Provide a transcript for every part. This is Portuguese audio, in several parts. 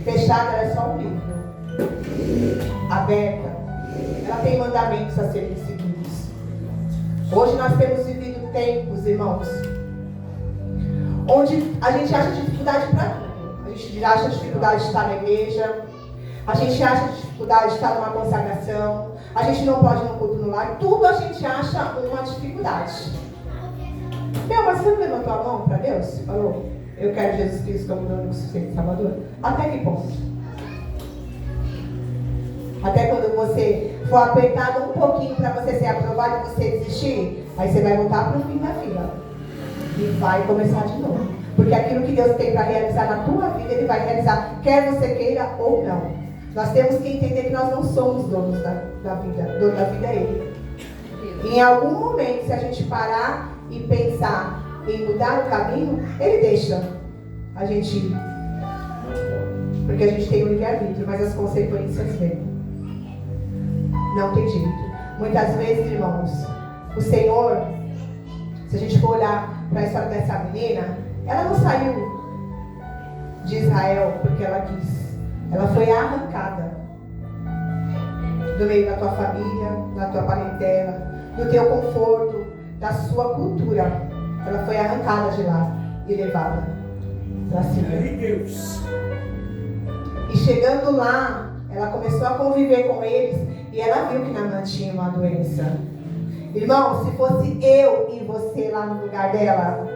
Fechada, ela é só um livro. Aberta, ela tem mandamentos a serem seguidos. Hoje nós temos vivido tempos, irmãos, onde a gente acha dificuldade para tudo. A gente acha dificuldade de estar na igreja, a gente acha dificuldade de estar numa consagração, a gente não pode ir no culto no lar, tudo a gente acha uma dificuldade. Meu, mas você não levantou a mão para Deus? Falou, eu quero Jesus Cristo como meu único suficiente Salvador? Até que ponto? Até quando você for apertado um pouquinho para você ser aprovado e você desistir, aí você vai voltar para o fim da fila e vai começar de novo. Porque aquilo que Deus tem para realizar na tua vida, Ele vai realizar, quer você queira ou não. Nós temos que entender que nós não somos donos da vida. Dono da vida é Ele. E em algum momento, se a gente parar e pensar em mudar o caminho, Ele deixa a gente ir. Porque a gente tem o livre-arbítrio, mas as consequências vêm. Não tem jeito. Muitas vezes, irmãos, o Senhor, se a gente for olhar para a história dessa menina, ela não saiu de Israel porque ela quis. Ela foi arrancada do meio da tua família, da tua parentela, do teu conforto, da sua cultura. Ela foi arrancada de lá e levada para cima. E chegando lá, ela começou a conviver com eles e ela viu que Naamã tinha uma doença. Irmão, se fosse eu e você lá no lugar dela,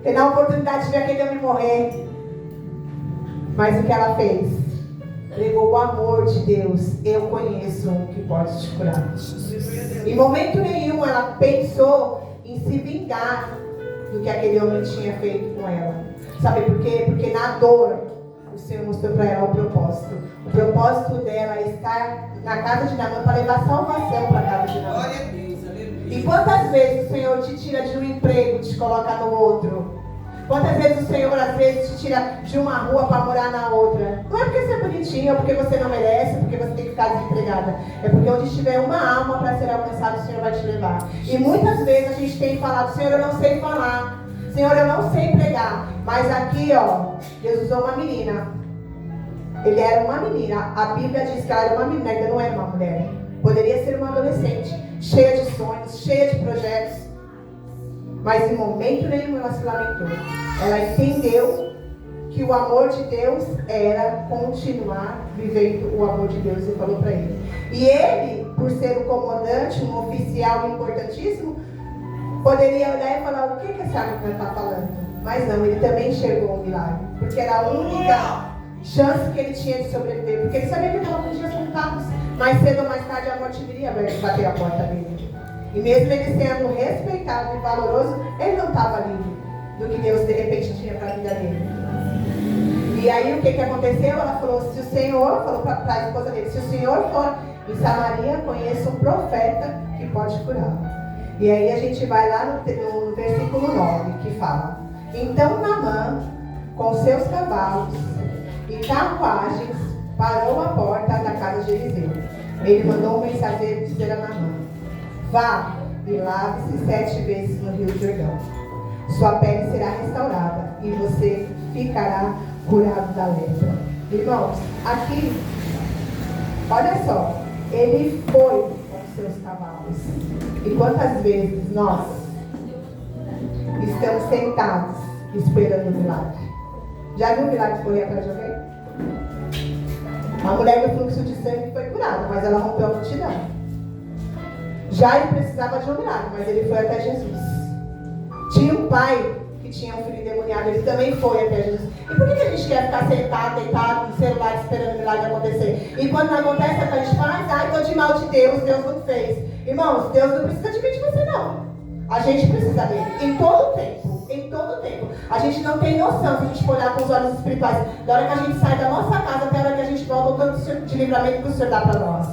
ter a oportunidade de ver aquele homem morrer. Mas o que ela fez? Pregou o amor de Deus. Eu conheço um que pode te curar. Em momento nenhum ela pensou em se vingar do que aquele homem tinha feito com ela. Sabe por quê? Porque na dor o Senhor mostrou para ela o propósito. O propósito dela é estar na casa de Naamã para levar salvação para a casa de Naamã. E quantas vezes o Senhor te tira de um emprego e te coloca no outro? Quantas vezes o Senhor, às vezes, te tira de uma rua para morar na outra? Não é porque você é bonitinho, ou porque você não merece, porque você tem que ficar desempregada. É porque onde estiver uma alma para ser alcançada, o Senhor vai te levar. E muitas vezes a gente tem falado, Senhor, eu não sei falar. Senhor, eu não sei pregar. Mas aqui, ó, Deus usou uma menina. Ele era uma menina. A Bíblia diz que ela era uma menina, ainda não era uma mulher. Poderia ser uma adolescente, cheia de sonhos, cheia de projetos. Mas em momento nenhum ela se lamentou. Ela entendeu que o amor de Deus era continuar vivendo o amor de Deus e falou para ele. E ele, por ser um comandante, um oficial importantíssimo, poderia olhar e falar, o que essa menina está falando? Mas não, ele também enxergou um milagre. Porque era a única chance que ele tinha de sobreviver. Porque ele sabia que ele estava com os dias contados. Mais cedo ou mais tarde a morte viria bater a porta dele. E mesmo ele sendo respeitado e valoroso, ele não estava livre do que Deus de repente tinha para a vida dele. E aí o que aconteceu? Ela falou, se o Senhor, falou para a esposa dele, se o Senhor for em Samaria, conheça um profeta que pode curar. E aí a gente vai lá no versículo 9, que fala, então Naamã, com seus cavalos e carruagens, parou à porta da casa de Eliseu. Ele mandou um mensageiro dizer a Naamã, vá e lave-se 7 vezes no Rio Jordão. Sua pele será restaurada e você ficará curado da lepra. Irmãos, aqui, olha só, ele foi com seus cavalos. E quantas vezes nós estamos sentados esperando o milagre? Já viu o milagre correr atrás de alguém? A mulher do fluxo de sangue foi curada, mas ela rompeu a multidão. Jairo precisava de um milagre, mas ele foi até Jesus. Tinha um pai que tinha um filho endemoniado, ele também foi até Jesus. E por que a gente quer ficar sentado, deitado no celular, esperando o milagre acontecer? E quando não acontece, a gente fala, ai, tô de mal de Deus, Deus não fez. Irmãos, Deus não precisa de mim, de você não. A gente precisa dele, em todo o tempo. Em todo o tempo. A gente não tem noção, se a gente for olhar com os olhos espirituais, da hora que a gente sai da nossa casa até a hora que a gente volta, o tanto de livramento que o Senhor dá para nós.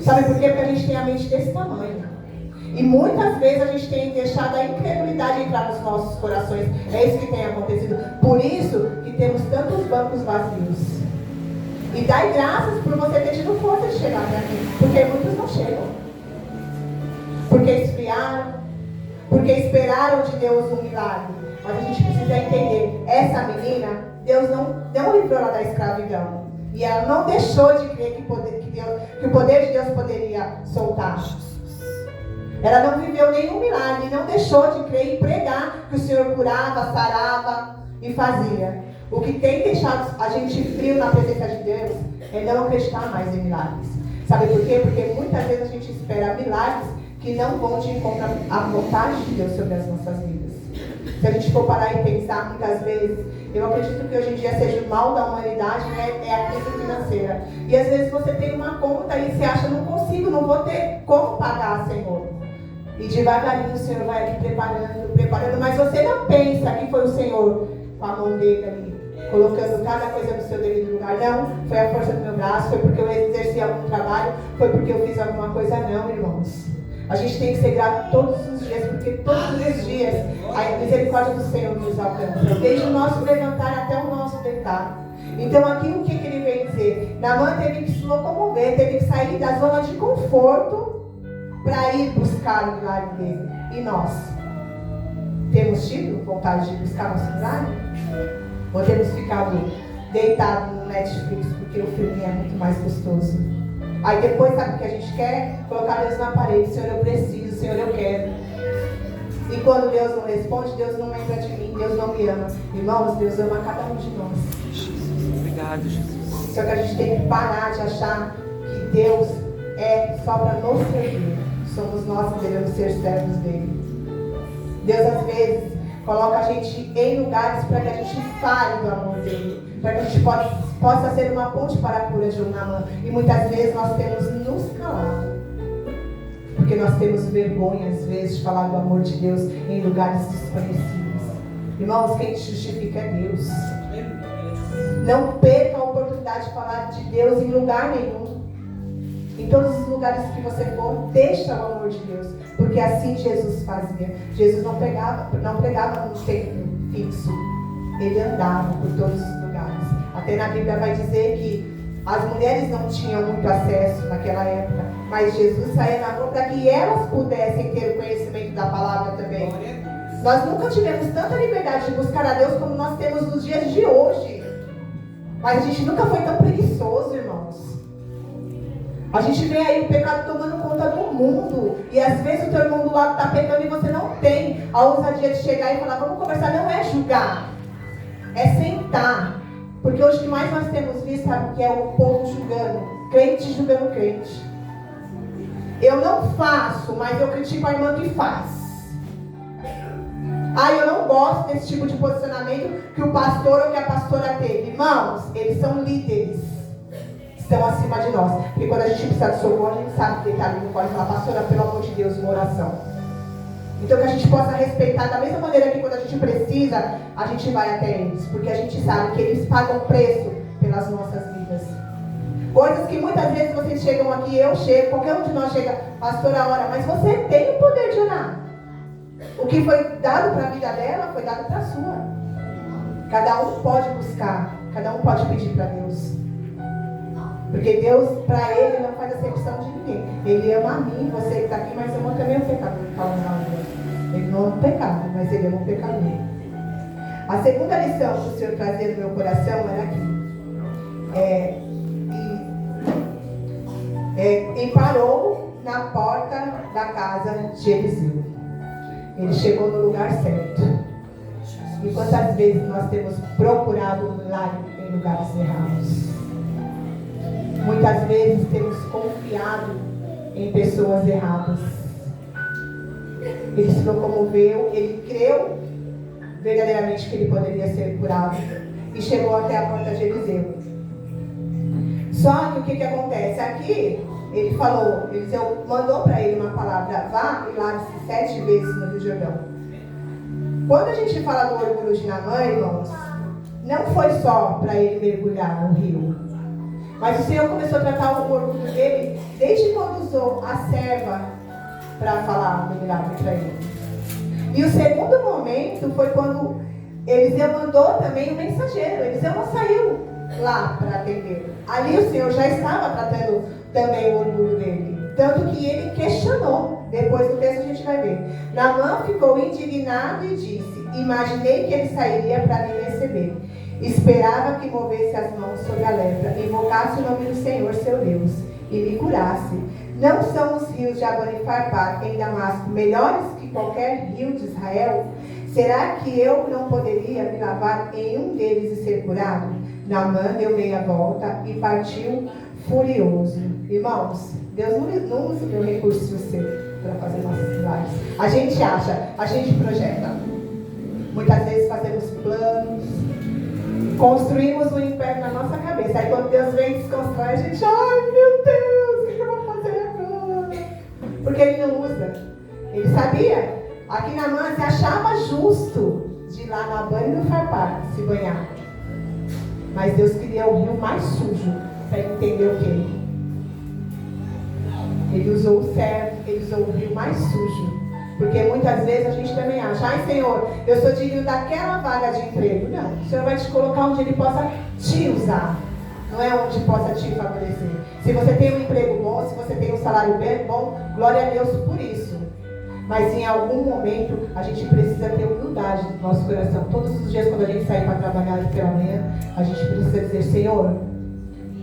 Sabe por quê? Porque a gente tem a mente desse tamanho. E muitas vezes a gente tem deixado a incredulidade entrar nos nossos corações. É isso que tem acontecido. Por isso que temos tantos bancos vazios. E dai graças por você ter tido força de chegar até aqui. Porque muitos não chegam. Porque esfriaram. Porque esperaram de Deus um milagre. Mas a gente precisa entender. Essa menina Deus não livrou ela da escravidão. E ela não deixou de crer que o poder de Deus poderia soltar. Ela não viveu nenhum milagre, não deixou de crer e pregar que o Senhor curava, sarava e fazia. O que tem deixado a gente frio na presença de Deus é não acreditar mais em milagres. Sabe por quê? Porque muitas vezes a gente espera milagres que não vão de encontro à vontade de Deus sobre as nossas vidas. Se a gente for parar e pensar, muitas vezes, eu acredito que hoje em dia seja o mal da humanidade, né? É a crise financeira. E às vezes você tem uma conta e você acha, não consigo, não vou ter como pagar, Senhor. E devagarinho o Senhor vai aqui preparando, mas você não pensa que foi o Senhor com a mão dele ali, colocando cada coisa no seu devido lugar. Não, foi a força do meu braço, foi porque eu exerci algum trabalho, foi porque eu fiz alguma coisa. Não, irmãos. A gente tem que ser grato todos os dias, porque todos os dias a misericórdia do Senhor nos alcança, desde o nosso levantar até o nosso deitar. Então aqui o que ele vem dizer? Naamã teve que se locomover, teve que sair da zona de conforto para ir buscar o milagre dele. E nós? Temos tido vontade de buscar nosso milagre? Ou temos ficado deitados no Netflix porque o filme é muito mais gostoso? Aí depois, sabe o que a gente quer? Colocar Deus na parede. Senhor, eu preciso. Senhor, eu quero. E quando Deus não responde, Deus não lembra de mim. Deus não me ama. Irmãos, Deus ama cada um de nós. Jesus, obrigado, Jesus. Só que a gente tem que parar de achar que Deus é só para nos servir. Somos nós que devemos ser servos dele. Deus, às vezes, coloca a gente em lugares para que a gente fale do amor dele. Para que a gente possa ser uma ponte para a cura de Naamã. E muitas vezes nós temos nos calado. Porque nós temos vergonha, às vezes, de falar do amor de Deus em lugares desconhecidos. Irmãos, quem te justifica é Deus. Não perca a oportunidade de falar de Deus em lugar nenhum. Em todos os lugares que você for, deixa o amor de Deus. Porque assim Jesus fazia. Jesus não pregava num templo fixo. Ele andava por todos os lugares. Até na Bíblia vai dizer que as mulheres não tinham muito acesso naquela época. Mas Jesus saía na rua para que elas pudessem ter o conhecimento da palavra também. Nós nunca tivemos tanta liberdade de buscar a Deus como nós temos nos dias de hoje. Mas a gente nunca foi tão preguiçoso, irmãos. A gente vê aí o pecado tomando conta do mundo. E às vezes o teu irmão do lado está pecando e você não tem a ousadia de chegar e falar, vamos conversar. Não é julgar, é sentar. Porque hoje o que mais nós temos visto, sabe, que é o povo julgando. Crente julgando crente. Eu não faço, mas eu critico a irmã que faz. Eu não gosto desse tipo de posicionamento que o pastor ou que a pastora teve. Irmãos, eles são líderes. Estão acima de nós. Porque quando a gente precisa de socorro, a gente sabe que ele está ali no colo e fala, pastora, pelo amor de Deus, uma oração. Então que a gente possa respeitar da mesma maneira que quando a gente precisa, a gente vai até eles. Porque a gente sabe que eles pagam preço pelas nossas vidas. Coisas que muitas vezes vocês chegam aqui, eu chego, qualquer um de nós chega, pastora, ora, mas você tem o poder de orar. O que foi dado para a vida dela, foi dado para a sua. Cada um pode buscar, cada um pode pedir para Deus. Porque Deus, para Ele, não faz acepção de ninguém. Ele ama a mim, você que está aqui, mas ama também o pecador. Ele não ama o pecado, mas Ele ama o pecador. A segunda lição que o Senhor trazia no meu coração era aqui. E parou na porta da casa de Eliseu. Ele chegou no lugar certo. E quantas vezes nós temos procurado um milagre em lugares errados? Muitas vezes temos confiado em pessoas erradas. Ele se locomoveu, ele creu verdadeiramente que ele poderia ser curado. E chegou até a porta de Eliseu. Só que o que acontece? Aqui, ele falou, Eliseu mandou para ele uma palavra, vá e lave-se 7 vezes no Rio Jordão. Quando a gente fala do orgulho de Naamã, irmãos, não foi só para ele mergulhar no rio. Mas o Senhor começou a tratar o orgulho dele desde quando usou a serva para falar do milagre para ele. E o segundo momento foi quando Eliseu mandou também o mensageiro. Eliseu não saiu lá para atender. Ali o Senhor já estava tratando também o orgulho dele. Tanto que ele questionou. Depois do texto a gente vai ver. Naamã ficou indignado e disse, imaginei que ele sairia para me receber. Esperava que movesse as mãos sobre a lepra, invocasse o nome do Senhor, seu Deus, e me curasse. Não são os rios de Abana e Farpar, em Damasco, melhores que qualquer rio de Israel? Será que eu não poderia me lavar em um deles e ser curado? Naamã deu meia volta e partiu furioso. Irmãos, Deus não usa o meu recurso de você para fazer nossos milagres. A gente acha, a gente projeta. Muitas vezes fazemos planos, construímos um império na nossa cabeça. Aí quando Deus vem e desconstrói, a gente, ai meu Deus, o que eu vou fazer agora? Porque Ele não usa. Ele sabia. Aqui na Naamã se achava justo de ir lá na Abana e no Farpar se banhar. Mas Deus queria o rio mais sujo para entender o que? Ele usou o servo, ele usou o rio mais sujo. Porque muitas vezes a gente também acha, ai Senhor, eu sou digno daquela vaga de emprego. Não, o Senhor vai te colocar onde Ele possa te usar. Não é onde possa te favorecer. Se você tem um emprego bom, se você tem um salário bem bom, glória a Deus por isso. Mas em algum momento a gente precisa ter humildade no nosso coração. Todos os dias quando a gente sair para trabalhar pela manhã, a gente precisa dizer, Senhor,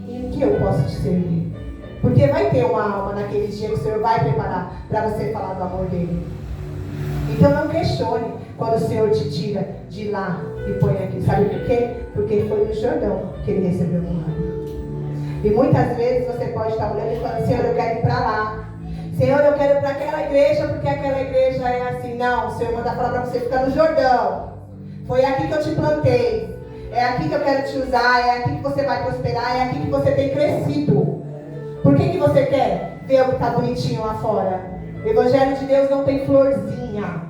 em que eu posso te servir? Porque vai ter uma alma naquele dia que o Senhor vai preparar para você falar do amor dele. Então não questione quando o Senhor te tira de lá e põe aqui. Sabe por quê? Porque foi no Jordão que ele recebeu o milagre. E muitas vezes você pode estar olhando e falando, Senhor, eu quero ir para lá. Senhor, eu quero ir para aquela igreja porque aquela igreja é assim. Não, o Senhor manda falar para você ficar no Jordão. Foi aqui que eu te plantei. É aqui que eu quero te usar. É aqui que você vai prosperar. É aqui que você tem crescido. Por que você quer ver o que está bonitinho lá fora? O Evangelho de Deus não tem florzinha.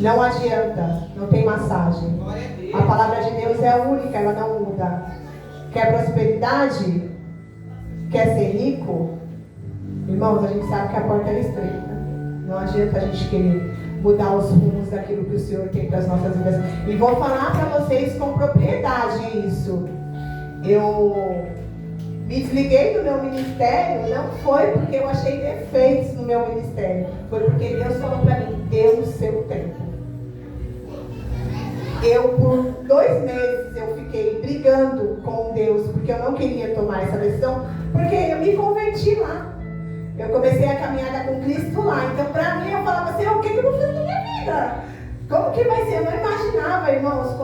Não adianta. Não tem massagem. A palavra de Deus é única, ela não muda. Quer prosperidade? Quer ser rico? Irmãos, a gente sabe que a porta é estreita. Não adianta a gente querer mudar os rumos daquilo que o Senhor tem para as nossas vidas. E vou falar para vocês com propriedade isso. Eu me desliguei do meu ministério, não foi porque eu achei defeitos no meu ministério. Foi porque Deus falou para mim, dê o seu tempo. Eu, por 2 meses, eu fiquei brigando com Deus, porque eu não queria tomar essa decisão, porque eu me converti lá. Eu comecei a caminhada com Cristo lá. Então, para mim, eu falava assim, o que eu vou fazer na minha vida? Como que vai ser? Eu não imaginava, irmãos,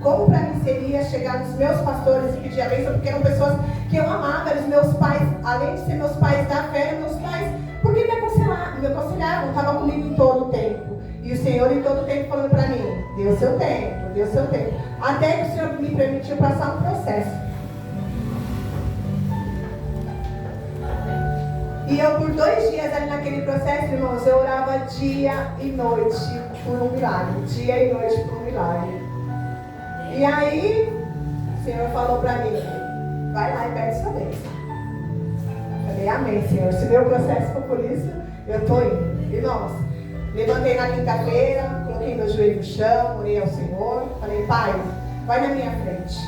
como para mim seria chegar nos meus pastores e pedir a bênção, porque eram pessoas que eu amava, eram os meus pais, além de ser meus pais da fé, eram meus pais, porque me aconselhavam, estavam comigo em todo o tempo. E o Senhor em todo o tempo falando para mim, dê o seu tempo, dê o seu tempo. Até que o Senhor me permitiu passar um processo. E eu por 2 dias ali naquele processo, irmãos, eu orava dia e noite por um milagre. Dia e noite por um milagre. E aí, o Senhor falou para mim, vai lá e pede sua bênção. Eu falei, amém, Senhor. Se meu processo for por isso, eu estou indo. Irmãos, levantei na quinta-feira, coloquei meu joelho no chão, orei ao Senhor. Falei, Pai, vai na minha frente.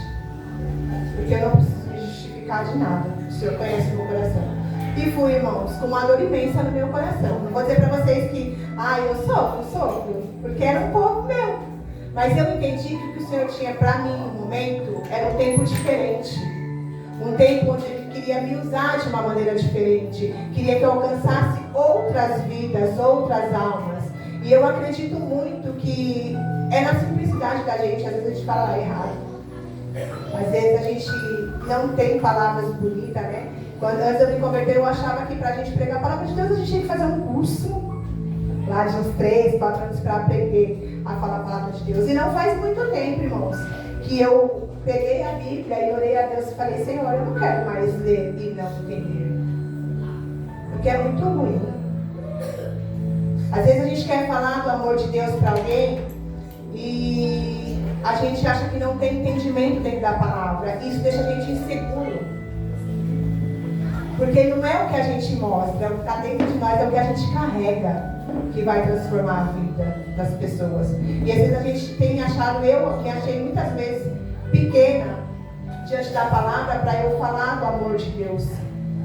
Porque eu não preciso me justificar de nada. O Senhor conhece o meu coração. E fui, irmãos, com uma dor imensa no meu coração. Não vou dizer para vocês que, eu sofro, porque era um povo meu. Mas eu entendi que o que o Senhor tinha para mim no momento era um tempo diferente. Um tempo onde Ele queria me usar de uma maneira diferente. Queria que eu alcançasse outras vidas, outras almas. E eu acredito muito que é na simplicidade da gente. Às vezes a gente fala errado. Às vezes a gente não tem palavras bonitas, né? Quando antes eu me converter, eu achava que pra gente pregar a palavra de Deus, a gente tinha que fazer um curso lá de uns 3, 4 anos para aprender a falar a palavra de Deus. E não faz muito tempo, irmãos, que eu peguei a Bíblia e orei a Deus e falei, Senhor, eu não quero mais ler e não entender. Porque é muito ruim. Às vezes a gente quer falar do amor de Deus para alguém e a gente acha que não tem entendimento dentro da palavra. Isso deixa a gente inseguro. Porque não é o que a gente mostra, é o que está dentro de nós, é o que a gente carrega que vai transformar a vida das pessoas. E às vezes a gente tem achado, eu me achei muitas vezes pequena diante da palavra para eu falar do amor de Deus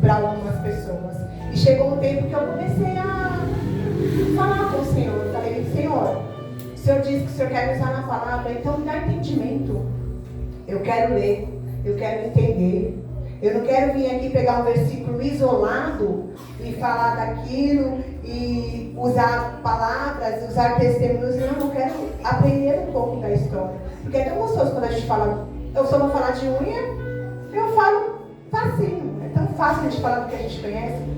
para algumas pessoas. E chegou um tempo que eu comecei a falar com o Senhor. Eu falei, Senhor, Senhor diz que o Senhor quer me usar na palavra, então me dá entendimento. Eu quero ler, eu quero entender. Eu não quero vir aqui pegar um versículo isolado e falar daquilo e usar palavras, usar testemunhos. Não, eu quero aprender um pouco da história. Porque é tão gostoso quando a gente fala, eu só vou falar de unha, eu falo facinho. É tão fácil a gente falar do que a gente conhece.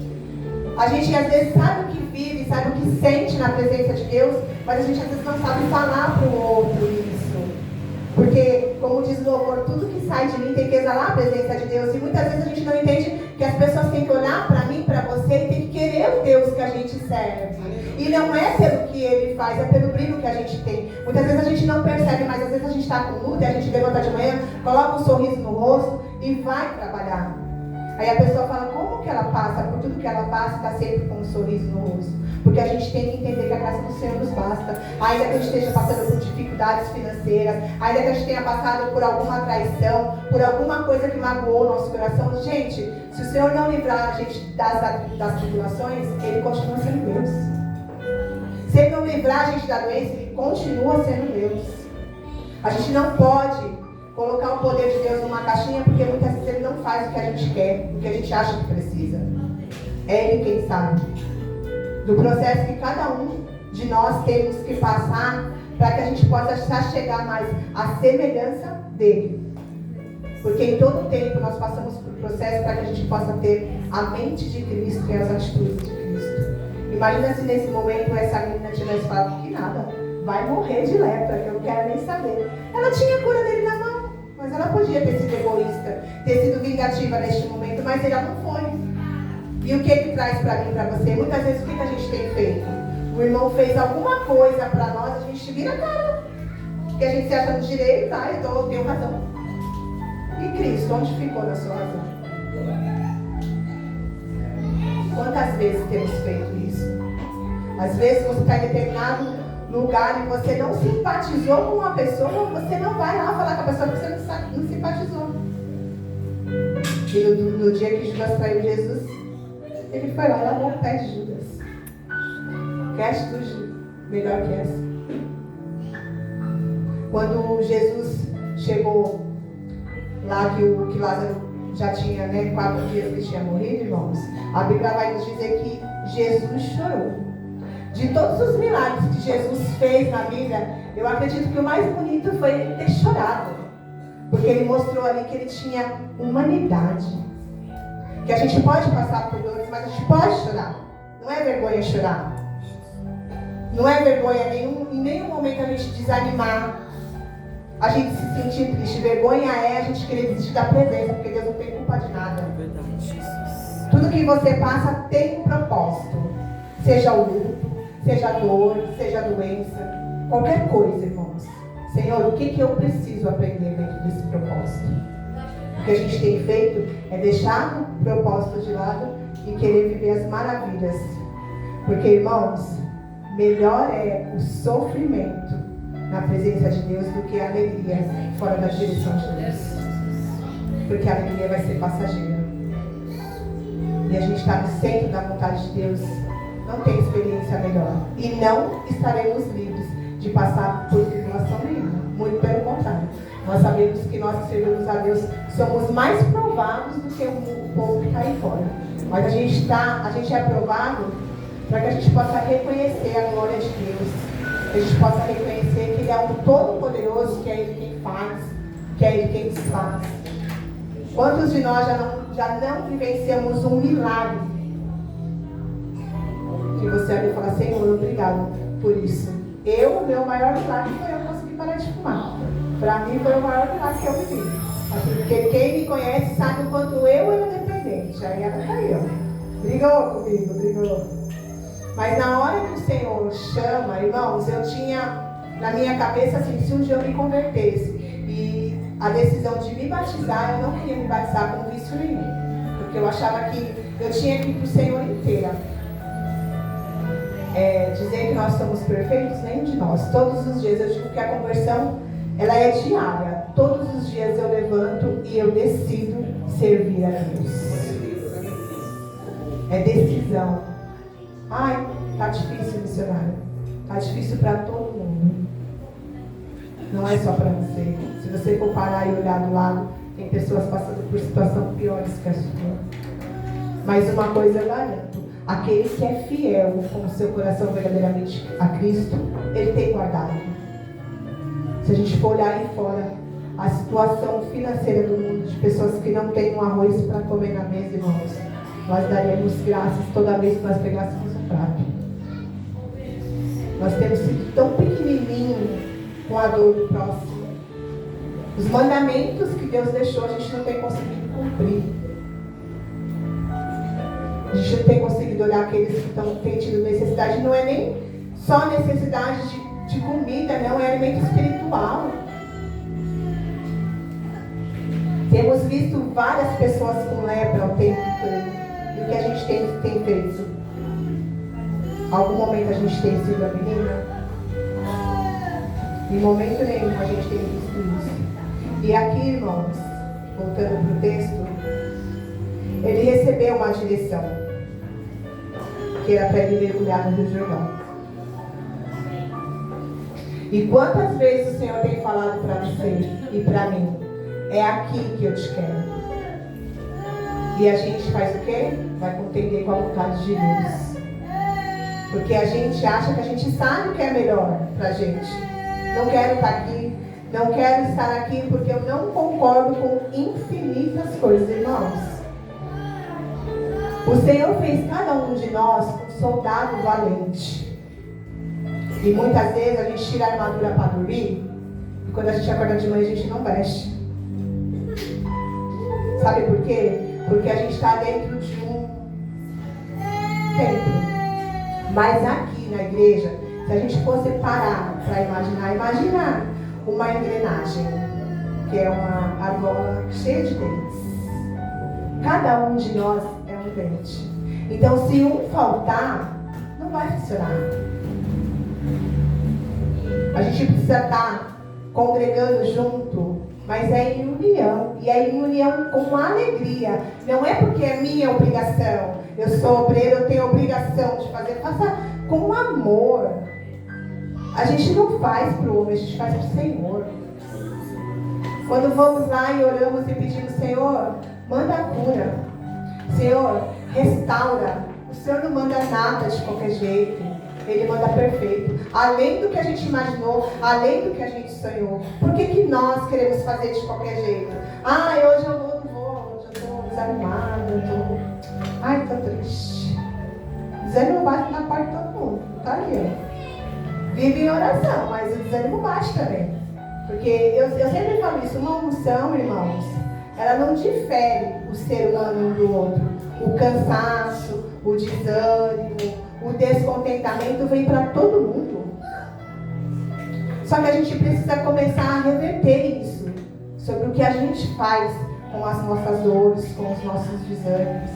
A gente às vezes sabe o que vive, sabe o que sente na presença de Deus, mas a gente às vezes não sabe falar para o outro isso. Porque, como diz o louvor, tudo que sai de mim tem que exalar a presença de Deus. E muitas vezes a gente não entende que as pessoas têm que olhar para mim, para você, e tem que querer o Deus que a gente serve. E não é pelo que Ele faz, é pelo brilho que a gente tem. Muitas vezes a gente não percebe, mas às vezes a gente está com luta, e a gente levanta de manhã, coloca um sorriso no rosto e vai trabalhar. Aí a pessoa fala, como que ela passa? Por tudo que ela passa, está sempre com um sorriso no rosto. Porque a gente tem que entender que a graça do Senhor nos basta. Ainda que a gente esteja passando por dificuldades financeiras, ainda que a gente tenha passado por alguma traição, por alguma coisa que magoou o nosso coração. Gente, se o Senhor não livrar a gente das tribulações, Ele continua sendo Deus. Se Ele não livrar a gente da doença, Ele continua sendo Deus. A gente não pode colocar o poder de Deus numa caixinha, porque muitas vezes Ele não faz o que a gente quer, o que a gente acha que precisa. É Ele quem sabe. Do processo que cada um de nós temos que passar para que a gente possa chegar mais à semelhança dele. Porque em todo tempo nós passamos por processo para que a gente possa ter a mente de Cristo e as atitudes de Cristo. Imagina se nesse momento essa menina tivesse falado que nada, vai morrer de lepra, que eu não quero nem saber. Ela tinha a cura dele na mão, mas ela podia ter sido egoísta, ter sido vingativa neste momento, mas ela não foi. E o que ele traz para mim e para você? Muitas vezes o que a gente tem feito? O irmão fez alguma coisa para nós, a gente vira a cara. Porque a gente se acha no direito, eu tenho razão. E Cristo, onde ficou na sua razão? Quantas vezes temos feito isso? Às vezes você está em determinado lugar e você não simpatizou com uma pessoa, você não vai lá falar com a pessoa porque você não simpatizou. E no dia que Judas traiu Jesus, ele foi lá e lavou o pé de Judas. Que atitude melhor que essa? Quando Jesus chegou lá que Lázaro já tinha 4 dias que tinha morrido, irmãos, a Bíblia vai nos dizer que Jesus chorou. De todos os milagres que Jesus fez na Bíblia, eu acredito que o mais bonito foi ele ter chorado. Porque ele mostrou ali que ele tinha humanidade. Que a gente pode passar por dores, mas a gente pode chorar. Não é vergonha chorar. Não é vergonha em nenhum momento a gente desanimar, a gente se sentir triste. Vergonha é a gente querer desistir da presença, porque Deus não tem culpa de nada. Tudo que você passa tem um propósito. Seja o luto, seja a dor, seja a doença, qualquer coisa, irmãos. Senhor, o que eu preciso aprender dentro desse propósito? O que a gente tem feito é deixar o propósito de lado e querer viver as maravilhas. Porque, irmãos, melhor é o sofrimento na presença de Deus do que a alegria fora da direção de Deus. Porque a alegria vai ser passageira. E a gente está no centro da vontade de Deus. Não tem experiência melhor. E não estaremos livres de passar por tribulação nenhuma. Muito pelo contrário. Nós sabemos que nós que servimos a Deus somos mais provados do que o povo que está aí fora. Mas a gente é provado para que a gente possa reconhecer a glória de Deus. Que a gente possa reconhecer que Ele é um todo-poderoso, que é Ele quem faz, que é Ele quem desfaz. Quantos de nós já não vivenciamos um milagre? Que você olha e fala, Senhor, obrigado por isso. O meu maior milagre foi eu conseguir parar de fumar. Para mim foi o maior milagre que eu vivi. Porque quem me conhece sabe o quanto eu era dependente. Aí ela tá aí, ó. Brigou comigo, brigou. Mas na hora que o Senhor chama, irmãos, eu tinha na minha cabeça assim, se um dia eu me convertesse e a decisão de me batizar, eu não queria me batizar com vício nenhum. Porque eu achava que eu tinha que ir para o Senhor inteira. Dizer que nós somos perfeitos, nenhum de nós. Todos os dias eu digo que a conversão ela é diária. Todos os dias eu levanto e eu decido servir a Deus. É decisão. Ai, tá difícil, missionário. Tá difícil para todo mundo. Não é só para você. Se você for parar e olhar do lado, tem pessoas passando por situações piores que a sua. Mas uma coisa eu garanto: aquele que é fiel com o seu coração verdadeiramente a Cristo, ele tem guardado. Se a gente for olhar aí fora, a situação financeira do mundo, de pessoas que não têm um arroz para comer na mesa, irmãos, nós daríamos graças toda vez que nós pegássemos um prato. Nós temos sido tão pequenininhos com a dor do próximo. Os mandamentos que Deus deixou, a gente não tem conseguido cumprir. A gente não tem conseguido olhar aqueles que têm tido necessidade. Não é nem só necessidade de comida, não, é alimento espiritual. Temos visto várias pessoas com lepra o tempo todo. E o que a gente tem feito? Algum momento a gente tem sido a menina? Em momento nenhum a gente tem visto isso. E aqui, irmãos, voltando para o texto, ele recebeu uma direção, que era para ele mergulhar no Rio Jordão. E quantas vezes o Senhor tem falado para você e para mim: é aqui que eu te quero. E a gente faz o quê? Vai contender com a vontade de Deus. Porque a gente acha que a gente sabe o que é melhor pra gente. Não quero estar aqui, não quero estar aqui porque eu não concordo com infinitas coisas, irmãos. O Senhor fez cada um de nós um soldado valente. E muitas vezes a gente tira a armadura para dormir, e quando a gente acorda de manhã a gente não veste. Sabe por quê? Porque a gente está dentro de um templo. Mas aqui na igreja, se a gente fosse parar para imaginar uma engrenagem, que é uma argola cheia de dentes. Cada um de nós é um dente. Então, se um faltar, não vai funcionar. A gente precisa estar congregando junto, mas é em união. E é em união com alegria. Não é porque é minha obrigação. Eu sou obreiro, eu tenho obrigação de fazer. Faça com amor. A gente não faz para o homem, a gente faz para o Senhor. Quando vamos lá e oramos e pedimos: Senhor, manda a cura. Senhor, restaura. O Senhor não manda nada de qualquer jeito. Ele manda perfeito. Além do que a gente imaginou, além do que a gente sonhou. Por que nós queremos fazer de qualquer jeito? Hoje eu não vou, hoje eu estou desanimada, estou triste. Desânimo bate na parte de todo mundo. Tá ali, ó. Vive em oração, mas o desânimo bate também. Porque eu sempre falo isso, uma unção, irmãos, ela não difere o ser humano um do outro. O cansaço, o desânimo, o descontentamento vem para todo mundo. Só que a gente precisa começar a reverter isso sobre o que a gente faz com as nossas dores, com os nossos desânimos.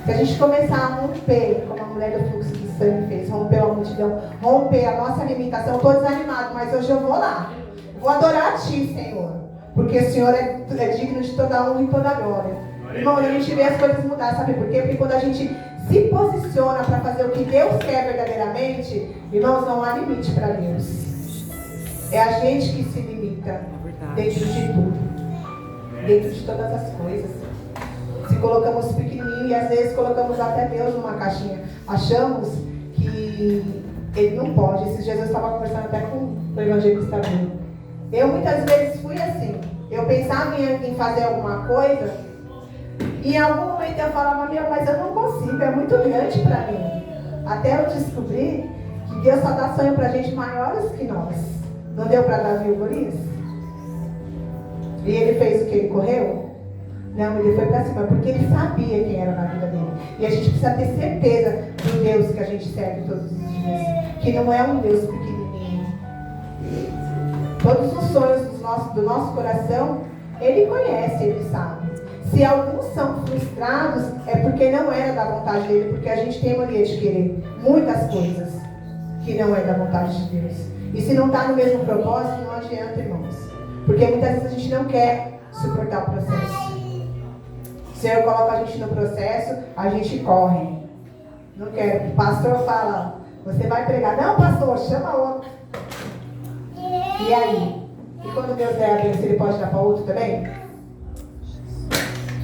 Se a gente começar a romper, como a mulher do fluxo de sangue fez, romper a multidão, romper a nossa limitação, estou desanimado, mas hoje eu vou lá. Vou adorar a Ti, Senhor, porque o Senhor é digno de toda honra e toda glória. Irmão, a gente vê as coisas mudar, sabe por quê? Porque quando a gente se posiciona para fazer o que Deus quer verdadeiramente, irmãos, não há limite para Deus. É a gente que se limita dentro de tudo, dentro de todas as coisas. Se colocamos pequenininho e às vezes colocamos até Deus numa caixinha, achamos que Ele não pode. Esses dias eu estava conversando até com o evangelista Bruno. Eu muitas vezes fui assim. Eu pensava em fazer alguma coisa e em algum momento eu falava: mas eu não consigo, é muito grande para mim. Até eu descobri que Deus só dá sonho para gente maiores que nós. Não deu para Davi o Golias? E ele fez o que? Ele correu? Não, ele foi para cima, porque ele sabia quem era na vida dele. E a gente precisa ter certeza do Deus que a gente serve todos os dias. Que não é um Deus pequenininho. Todos os sonhos do nosso coração, Ele conhece, Ele sabe. Se alguns são frustrados, é porque não era da vontade dEle, porque a gente tem mania de querer muitas coisas que não é da vontade de Deus. E se não está no mesmo propósito, não adianta, irmãos. Porque muitas vezes a gente não quer suportar o processo. O Senhor coloca a gente no processo, a gente corre. Não quero. O pastor fala: você vai pregar. Não, pastor, chama outro. E aí? E quando Deus der a bênção, Ele pode dar para outro também?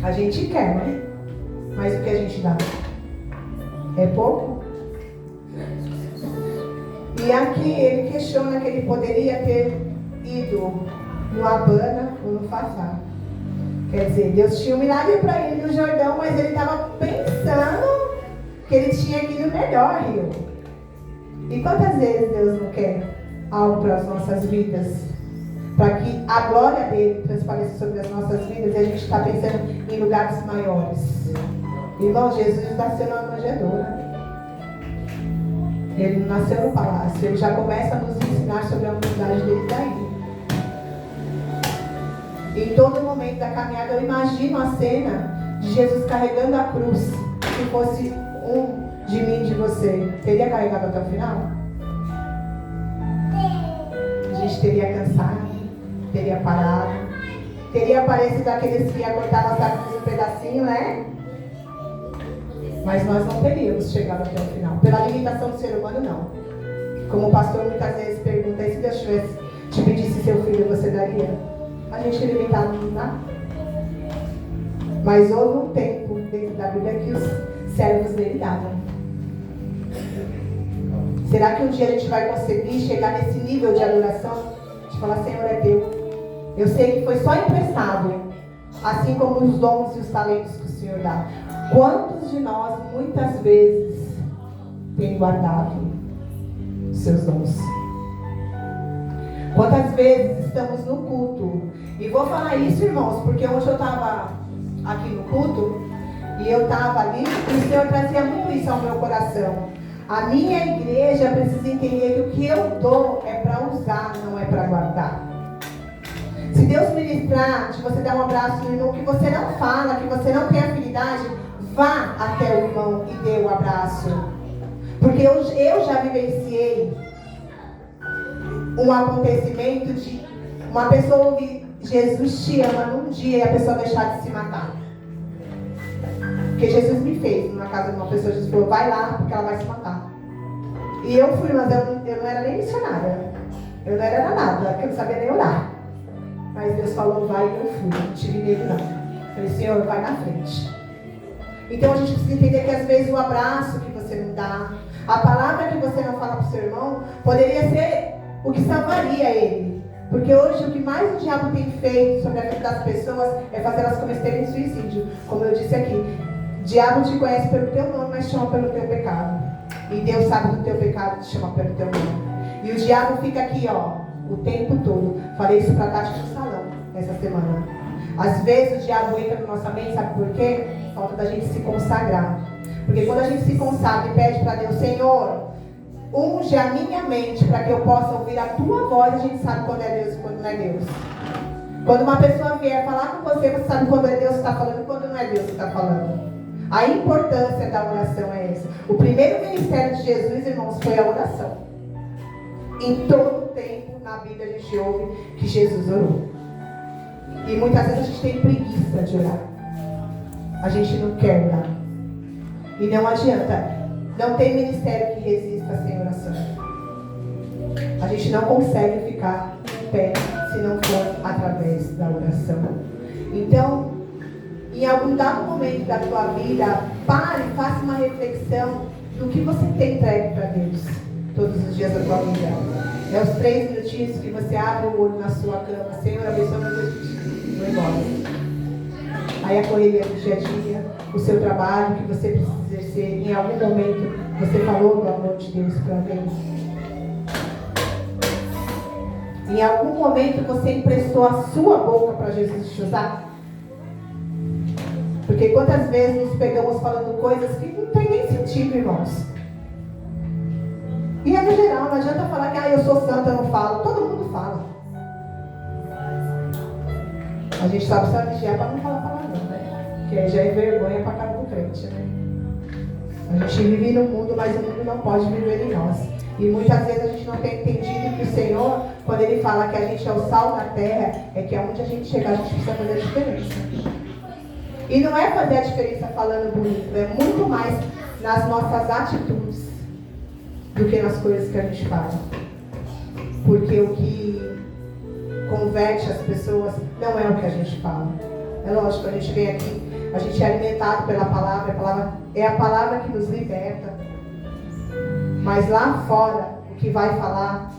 A gente quer, né? Mas o que a gente dá? É pouco? E aqui ele questiona que ele poderia ter ido no Abana ou no Fafá. Quer dizer, Deus tinha um milagre para ele no Jordão, mas ele estava pensando que ele tinha que ir no melhor rio. E quantas vezes Deus não quer algo para as nossas vidas? Para que a glória dele transpareça sobre as nossas vidas e a gente está pensando em lugares maiores. Irmão, Jesus nasceu numa manjedoura. Ele não nasceu no palácio. Ele já começa a nos ensinar sobre a humildade dele daí. Em todo momento da caminhada, eu imagino a cena de Jesus carregando a cruz. Se fosse um de mim, de você, teria carregado até o final? A gente teria cansado, teria parado, teria parecido aqueles que ia cortar nossa cruz um pedacinho, né? Mas nós não teríamos chegado até o final. Pela limitação do ser humano, não. Como o pastor muitas vezes pergunta, e se Deus te pedisse seu filho, você daria? A gente é limitado não dá. Mas houve um tempo dentro da Bíblia que os servos dele davam. Será que um dia a gente vai conseguir chegar nesse nível de adoração? De falar, Senhor, é teu. Eu sei que foi só emprestado. Assim como os dons e os talentos que o Senhor dá. Quantos de nós, muitas vezes, tem guardado os seus dons? Quantas vezes estamos no culto? E vou falar isso, irmãos, porque ontem eu estava aqui no culto, e eu estava ali, e o Senhor trazia muito isso ao meu coração. A minha igreja precisa entender que o que eu dou é para usar, não é para guardar. Se Deus ministrar, de você dar um abraço no irmão que você não fala, que você não tem afinidade, vá até o irmão e dê o abraço. Porque eu já vivenciei um acontecimento de uma pessoa ouvir Jesus te ama num dia e a pessoa deixar de se matar. Porque Jesus me fez na casa de uma pessoa, Jesus falou, vai lá porque ela vai se matar. E eu fui, mas eu não era nem missionária. Eu não era nada, porque eu não sabia nem orar. Mas Deus falou, vai, e eu fui. Não tive medo não. Eu falei, Senhor, vai na frente. Então a gente precisa entender que às vezes o abraço que você não dá, a palavra que você não fala para o seu irmão, poderia ser o que salvaria ele. Porque hoje o que mais o diabo tem feito sobre a vida das pessoas é fazer elas cometerem suicídio. Como eu disse aqui, o diabo te conhece pelo teu nome, mas chama pelo teu pecado. E Deus sabe do teu pecado e te chama pelo teu nome. E o diabo fica aqui, ó, o tempo todo. Falei isso para a Tati no salão, essa semana. Às vezes o diabo entra na nossa mente, sabe por quê? Falta da gente se consagrar. Porque quando a gente se consagra e pede para Deus, Senhor, unge a minha mente para que eu possa ouvir a tua voz, a gente sabe quando é Deus e quando não é Deus. Quando uma pessoa vier falar com você, você sabe quando é Deus que está falando e quando não é Deus que está falando. A importância da oração é essa. O primeiro ministério de Jesus, irmãos, foi a oração. Em todo tempo na Bíblia a gente ouve que Jesus orou. E muitas vezes a gente tem preguiça de orar. A gente não quer orar. E não adianta. Não tem ministério que resista sem oração. A gente não consegue ficar em pé se não for através da oração. Então, em algum dado momento da tua vida, pare e faça uma reflexão do que você tem entregue para Deus todos os dias da tua vida. É os 3 minutinhos que você abre o olho na sua cama, Senhor, abençoa meu Deus, e vou embora. Aí a correria do dia a dia, o seu trabalho que você precisa exercer, em algum momento você falou do amor de Deus para alguém. Em algum momento você emprestou a sua boca para Jesus te usar. Porque quantas vezes nos pegamos falando coisas que não tem nem sentido, irmãos. E é no geral, não adianta falar que eu sou santa, eu não falo. Todo mundo fala. A gente só precisa vigiar para não falar palavrão, né? Porque aí já é vergonha para a cara do crente, né? A gente vive no mundo, mas o mundo não pode viver em nós. E muitas vezes a gente não tem entendido que o Senhor, quando Ele fala que a gente é o sal da terra, é que aonde a gente chegar, a gente precisa fazer a diferença. E não é fazer a diferença falando bonito, é muito mais nas nossas atitudes do que nas coisas que a gente fala. Porque converte as pessoas, não é o que a gente fala. É lógico, a gente vem aqui, a gente é alimentado pela palavra, a palavra é a palavra que nos liberta. Mas lá fora, o que vai falar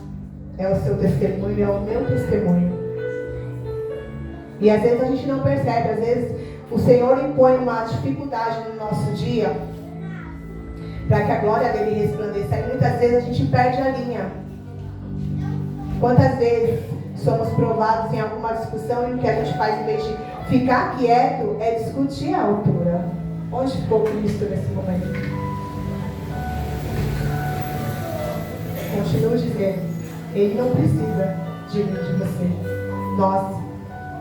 é o seu testemunho, é o meu testemunho. E às vezes a gente não percebe, às vezes o Senhor impõe uma dificuldade no nosso dia para que a glória dele resplandeça. E muitas vezes a gente perde a linha. Quantas vezes somos provados em alguma discussão e o que a gente faz em vez de ficar quieto é discutir a altura. Onde ficou o Cristo nesse momento? Continuo dizendo, ele não precisa de mim, de você. Nós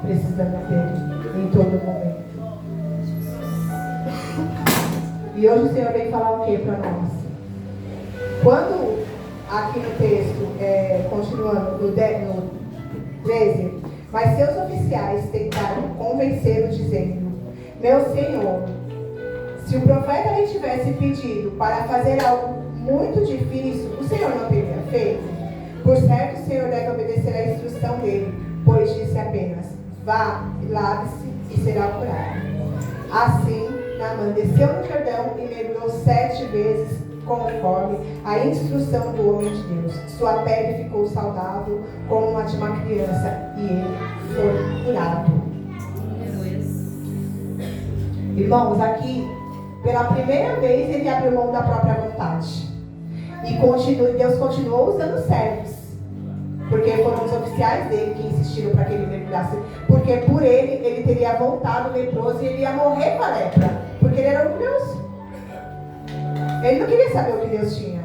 precisamos dele em todo momento. E hoje o Senhor vem falar o que para nós? Quando, aqui no texto, continuando no 13, mas seus oficiais tentaram convencê-lo dizendo: meu Senhor, se o profeta lhe tivesse pedido para fazer algo muito difícil, o Senhor não teria feito? Por certo, o Senhor deve obedecer à instrução dele, pois disse apenas: vá, lave-se e será curado. Assim, Naamã desceu no Jordão e mergulhou 7 vezes, conforme a instrução do homem de Deus. Sua pele ficou saudável como a de uma criança e ele foi curado. Irmãos, aqui, pela primeira vez, ele abriu mão da própria vontade. E Deus continuou usando servos. Porque foram os oficiais dele que insistiram para que ele mergulhasse. Porque por ele teria voltado leproso e ele ia morrer com a lepra. Porque ele era orgulhoso. Ele não queria saber o que Deus tinha.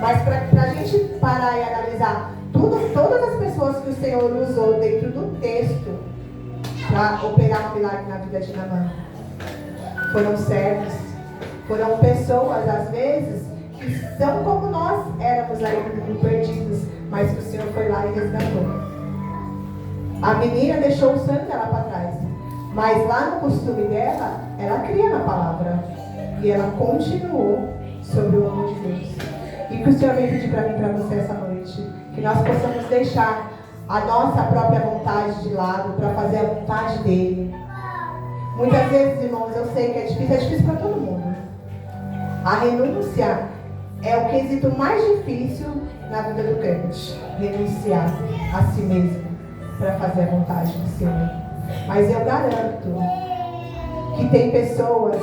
Mas para a gente parar e analisar todas as pessoas que o Senhor usou dentro do texto para operar um milagre na vida de Naamã, foram servos, foram pessoas, às vezes, que são como nós éramos aí perdidos, mas que o Senhor foi lá e resgatou. A menina deixou o sangue dela para trás, mas lá no costume dela, ela cria na palavra e ela continuou sobre o homem de Deus. E que o Senhor vem pedir para mim e para você essa noite, que nós possamos deixar a nossa própria vontade de lado para fazer a vontade dele. Muitas vezes, irmãos, eu sei que é difícil para todo mundo. A renúncia é o quesito mais difícil na vida do crente. Renunciar a si mesmo para fazer a vontade do Senhor. Mas eu garanto que tem pessoas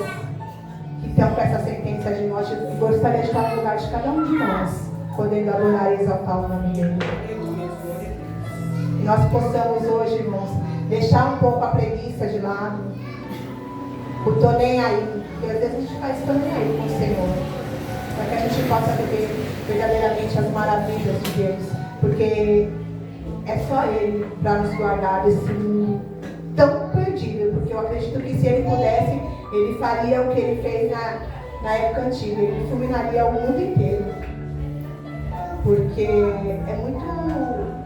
que estão com essa sentença de morte e gostaria de estar no lugar de cada um de nós, podendo adorar e exaltar o nome dele. E nós possamos hoje, irmãos, deixar um pouco a preguiça de lado, o tô nem aí, porque às vezes a gente faz tô nem aí com o Senhor, para que a gente possa viver verdadeiramente as maravilhas de Deus, porque é só Ele para nos guardar desse mundo tão perdido, porque eu acredito que se Ele pudesse, Ele faria o que Ele fez na época antiga, Ele fulminaria o mundo inteiro, porque é muito...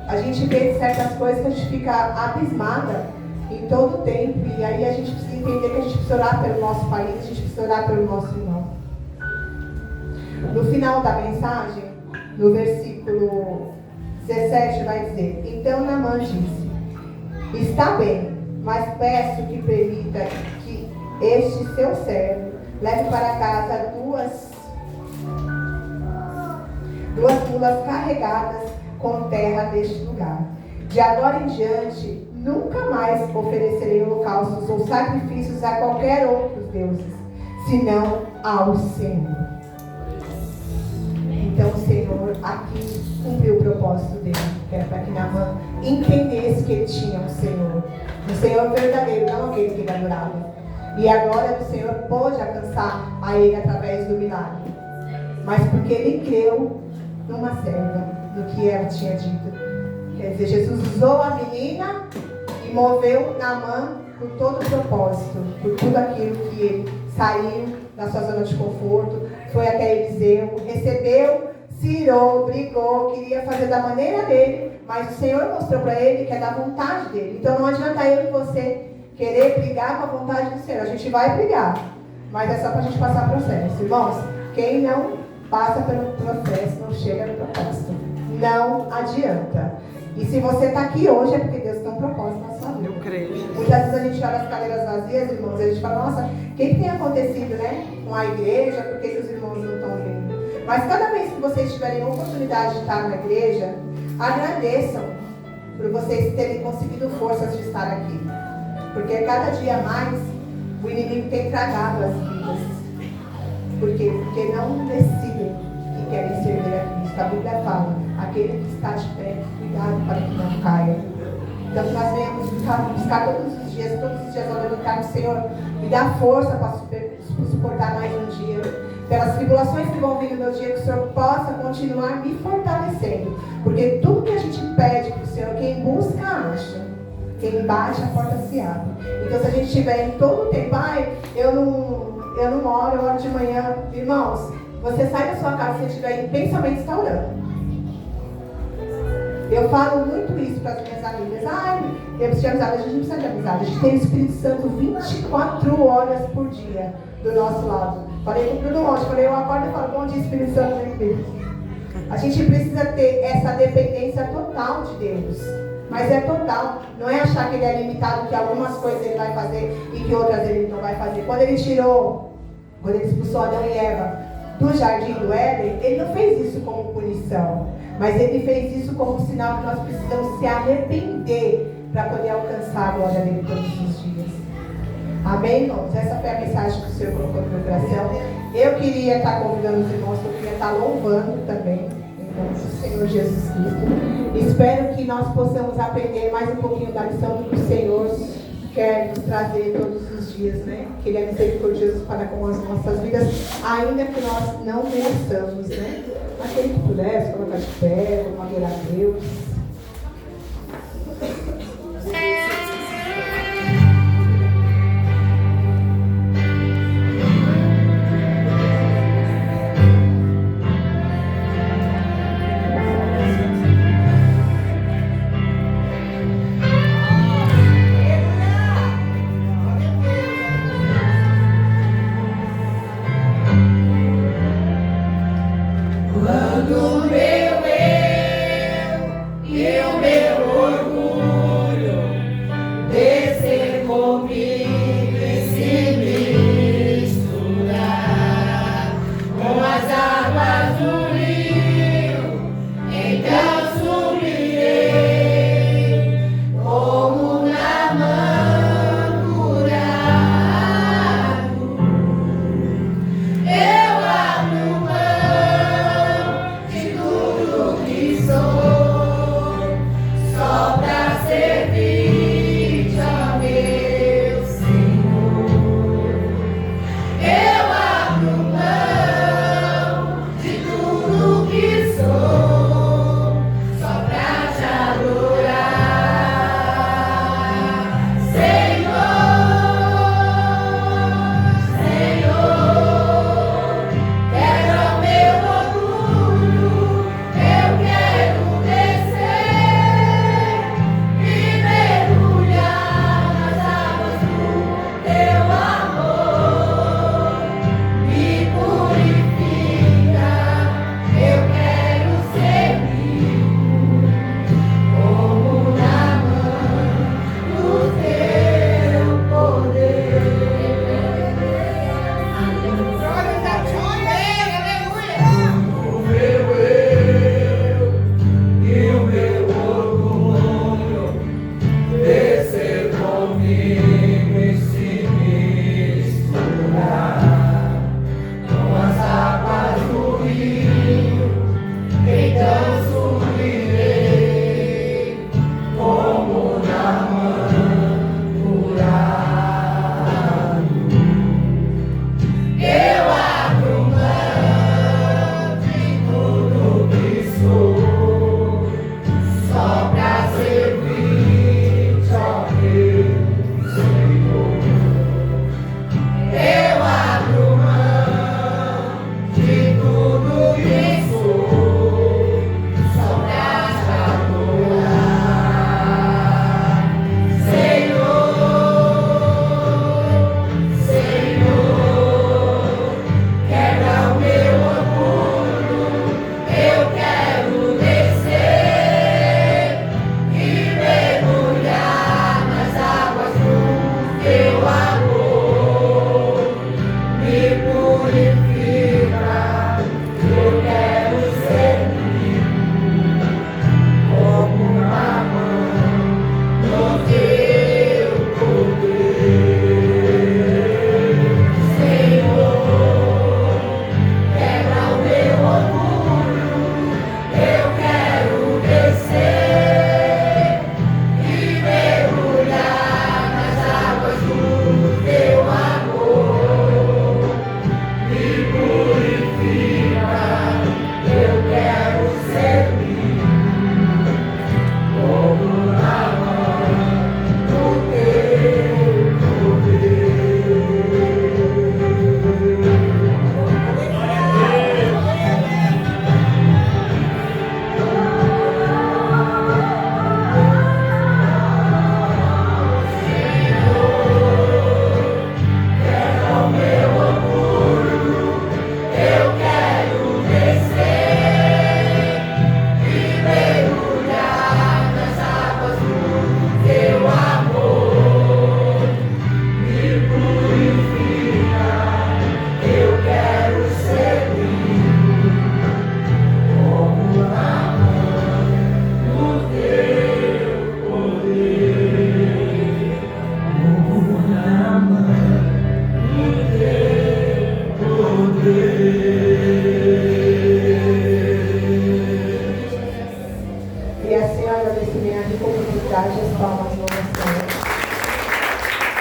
A gente vê certas coisas que a gente fica abismada em todo o tempo, e aí a gente precisa entender que a gente precisa orar pelo nosso país, a gente precisa orar pelo nosso irmão. No final da mensagem, no versículo 17, vai dizer: então Naamã disse: está bem, mas peço que permita que este seu servo leve para casa duas mulas carregadas com terra deste lugar. De agora em diante, nunca mais oferecerei holocaustos ou sacrifícios a qualquer outro deuses, senão ao Senhor. Então o Senhor aqui cumpriu o propósito dele, que era para que Naamã entendesse que ele tinha um Senhor verdadeiro, não aquele que ele adorava. E a glória do Senhor pôde alcançar a ele através do milagre, mas porque ele creu numa serva, no que ela tinha dito. Quer dizer, Jesus usou a menina e moveu Naamã por todo o propósito, por tudo aquilo que ele saiu da sua zona de conforto, foi até Eliseu, recebeu, se irou, brigou, queria fazer da maneira dele, mas o Senhor mostrou para ele que é da vontade dele. Então não adianta eu e você querer brigar com a vontade do Senhor. A gente vai brigar, mas é só para a gente passar processo. Irmãos, quem não passa pelo processo não chega no propósito. Não adianta. E se você está aqui hoje é porque Deus tem um propósito na sua vida. Eu creio. Muitas vezes a gente olha as cadeiras vazias, irmãos, e a gente fala, nossa, o que tem acontecido, né? Com a igreja, por que os irmãos não estão vindo? Mas cada vez que vocês tiverem a oportunidade de estar na igreja, agradeçam por vocês terem conseguido forças de estar aqui. Porque cada dia mais o inimigo tem tragado as vidas. Por quê? Porque não decidem que querem servir a Cristo. A Bíblia fala, aquele que está de pé, cuidado para que não caia. Então que nós venhamos buscar todos os dias nós levantarmos, Senhor, me dá força para suportar mais um dia. Pelas tribulações que vão vir no meu dia, que o Senhor possa continuar me fortalecendo. Porque tudo que a gente pede para o Senhor, quem busca, acha. Quem bate, a porta se abre. Então se a gente estiver em todo o tempo, eu não oro, eu oro de manhã. Irmãos, você sai da sua casa, se você estiver em pensamento, está orando. Eu falo muito isso para as minhas amigas. Eu preciso de amizade. A gente não precisa de amizade. A gente tem o Espírito Santo 24 horas por dia do nosso lado. Falei com o Bruno ontem, eu acordo e falo, bom dia, Espírito Santo, vem Deus. A gente precisa ter essa dependência total de Deus. Mas é total. Não é achar que ele é limitado, que algumas coisas ele vai fazer e que outras ele não vai fazer. Quando ele expulsou Adão e Eva do jardim do Éden, ele não fez isso como punição. Mas ele fez isso como sinal que nós precisamos se arrepender para poder alcançar a glória dele todos os dias. Amém, irmãos? Essa foi a mensagem que o Senhor colocou no meu coração. Eu queria estar convidando os irmãos, eu queria estar louvando também, em nome do Senhor Jesus Cristo. Espero que nós possamos aprender mais um pouquinho da lição que o Senhor quer nos trazer todos os dias, né? Que Ele é misericordioso para com as nossas vidas, ainda que nós não mereçamos, né? Aquele que pudesse colocar de pé, vamos adorar a Deus. Quando meu e o meu orgulho descer comigo.